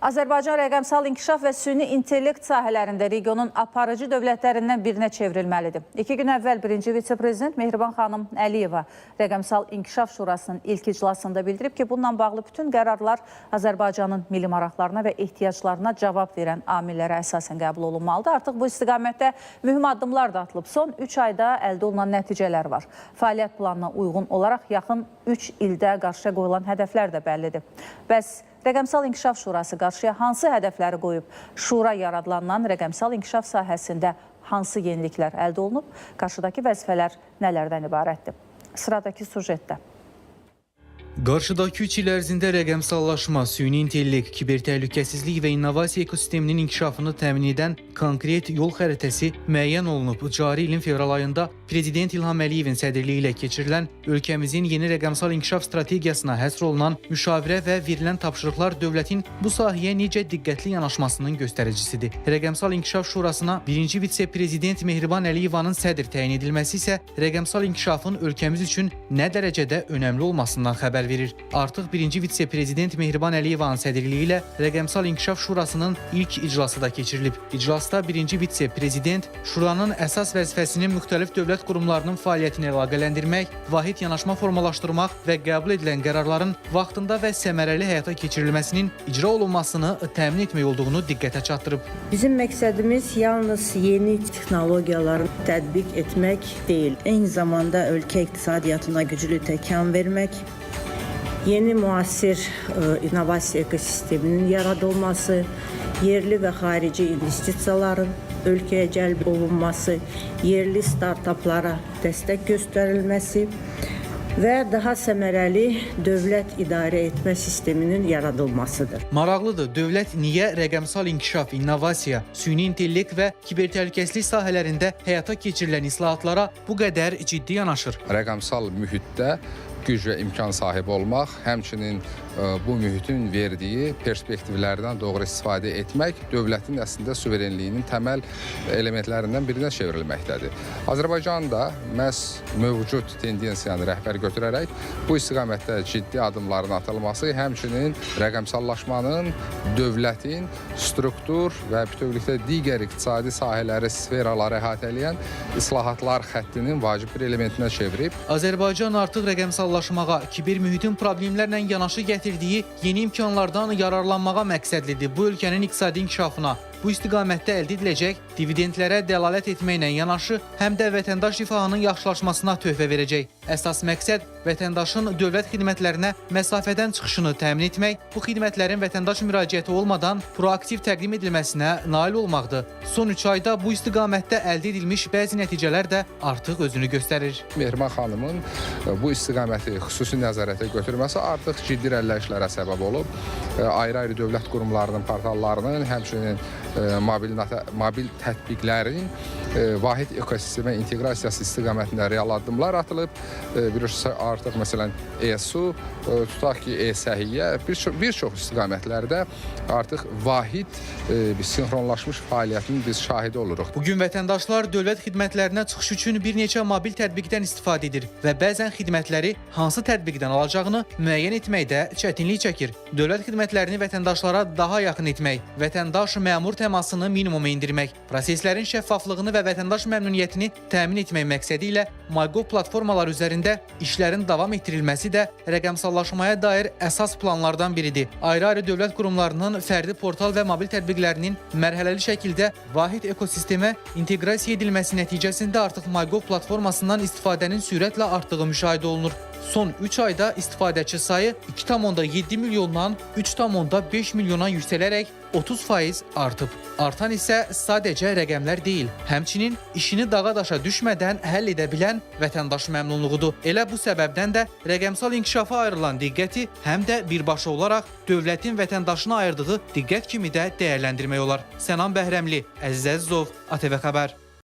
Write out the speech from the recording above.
Azərbaycan rəqəmsal inkişaf və süni intellekt sahələrində regionun aparıcı dövlətlərindən birinə çevrilməlidir. 2 gün əvvəl birinci vitse-prezident Mehriban xanım Əliyeva Rəqəmsal İnkişaf Şurasının ilk iclasında bildirib ki, bununla bağlı bütün qərarlar Azərbaycanın milli maraqlarına və ehtiyaclarına cavab verən amillərə əsasən qəbul olunmalıdır. Artıq bu istiqamətdə mühüm addımlar da atılıb. Son 3 ayda əldə olunan nəticələr var. Fəaliyyət planına uyğun olaraq yaxın 3 ildə qarşıya qoyulan hədəflər də bəllidir. Bəs Rəqəmsal İnkişaf Şurası qarşıya hansı hədəfləri qoyub? Şura yaradılandan rəqəmsal inkişaf sahəsində hansı yeniliklər əldə olunub? Qarşıdakı vəzifələr nələrdən ibarətdir? Sıradakı sujetdə. Qarşıdakı 3 il ərzində rəqəmsallaşma, süni intellekt, kibertəhlükəsizlik və innovasiya ekosisteminin inkişafını təmin edən konkret yol xəritəsi müəyyən olunub. Cari ilin fevral ayında Prezident İlham Əliyevin sədrliyi ilə keçirilən ölkəmizin yeni rəqəmsal inkişaf strategiyasına həsr olunan müşavirə və verilən tapşırıqlar dövlətin bu sahəyə necə diqqətli yanaşmasının göstəricisidir. Rəqəmsal İnkişaf Şurasına birinci vitse-prezident Mehriban Əliyevanın sədr təyin edilməsi isə rəqəmsal inkişafın ölkəmiz üçün nə dərəcədə önəmli olmasından xəbər verir. Artıq birinci vitse-prezident Mehriban Əliyevanın sədrliyi ilə Rəqəmsal İnkişaf Şurasının ilk iclası da keçirilib. İclasda birinci vitse-prezident Şuranın əsas vəzifəsinin müxtəlif dövlət qurumlarının fəaliyyətini əlaqələndirmək, vahid yanaşma formalaşdırmaq və qəbul edilən qərarların vaxtında və səmərəli həyata keçirilməsinin icra olunmasını təmin etmək olduğunu diqqətə çatdırıb. Bizim məqsədimiz yalnız yeni texnologiyaları tətbiq etmək deyil, eyni zamanda ölkə iqtisadiyyatına güclü təkan vermək, yeni müasir innovasiya ekosisteminin yaradılması, yerli və xarici investisiyaların ölkəyə cəlb olunması, yerli startaplara dəstək göstərilməsi və daha səmərəli dövlət idarə etmə sisteminin yaradılmasıdır. Maraqlıdır, dövlət niyə rəqəmsal inkişaf, innovasiya, süni intellekt və kibertəhlükəsizlik sahələrində həyata keçirilən islahatlara bu qədər ciddi yanaşır? Rəqəmsal mühitdə güc və imkan sahibi olmaq, həmçinin bu mühitin verdiyi perspektivlərdən doğru istifadə etmək dövlətin əslində suverenliyinin təməl elementlərindən birinə çevrilməkdədir. Azərbaycan da məhz mövcud tendensiyanı rəhbər götürərək bu istiqamətdə ciddi addımların atılması, həmçinin rəqəmsallaşmanın dövlətin struktur və bütövlükdə digər iqtisadi sahələri, sferaları əhatə edən islahatlar xəttinin vacib bir elementinə çevirib. Azərbaycan artıq rəqəmsallaşmağa, kiber mühitin problemlərlə yanaşı gətirdiyi yeni imkanlardan yararlanmağa məqsədlidir. Bu ölkənin iqtisadi inkişafına, bu istiqamətdə əldə ediləcək dividendlərə dəlalət etməklə yanaşı, həm də vətəndaş rifahının yaxşılaşmasına töhfə verəcək. Əsas məqsəd vətəndaşın dövlət xidmətlərinə məsafədən çıxışını təmin etmək, bu xidmətlərin vətəndaş müraciəti olmadan proaktiv təqdim edilməsinə nail olmaqdır. Son 3 ayda bu istiqamətdə əldə edilmiş bəzi nəticələr də artıq özünü göstərir. Mehriban xanımın bu istiqaməti xüsusi nəzarətə götürməsi artıq ciddi irəliləyişlərə səbəb olub. Ayrı-ayrı dövlət qurumlarının, portallarının, həmçinin mobil tətbiqlərin vahid ekosistemə inteqrasiyası istiqamətində real addımlar atılıb. Bilirsiniz, artıq məsələn e-su, tutaq ki, e-səhiyyə, bir çox istiqamətlərdə artıq vahid sinxronlaşmış fəaliyyətin biz şahidi oluruq. Bugün vətəndaşlar dövlət xidmətlərinə çıxış üçün bir neçə mobil tətbiqdən istifadə edir və bəzən xidmətləri hansı tətbiqdən alacağını müəyyən etməkdə çətinlik çəkir. Dövlət xidmətlərini vətəndaşlara daha yaxın etmək, vətəndaş-məmur təmasını minimuma indirmək, proseslərin şəffaflığını və vətəndaş məmnuniyyətini təmin etmək məqsədi ilə MyGov platformaları üzərində işlərin davam etdirilməsi də rəqəmsallaşmaya dair əsas planlardan biridir. Ayrı-ayrı dövlət qurumlarının fərdi portal və mobil tətbiqlərinin mərhələli şəkildə vahid ekosistemə inteqrasiya edilməsi nəticəsində artıq MyGov platformasından istifadənin sürətlə artdığı müşahidə olunur. Son 3 ayda istifadəçi sayı 2,7 milyondan 3,5 milyona yüksələrək 30% artıb. Artan isə sadəcə rəqəmlər deyil, həmçinin işini dağa-daşa düşmədən həll edə bilən vətəndaş məmnunluğudur. Elə bu səbəbdən də rəqəmsal inkişafa ayrılan diqqəti həm də birbaşa olaraq dövlətin vətəndaşına ayırdığı diqqət kimi də dəyərləndirmək olar. Sənan Bəhrəmli, Əziz Əzizov, ATV Xəbər.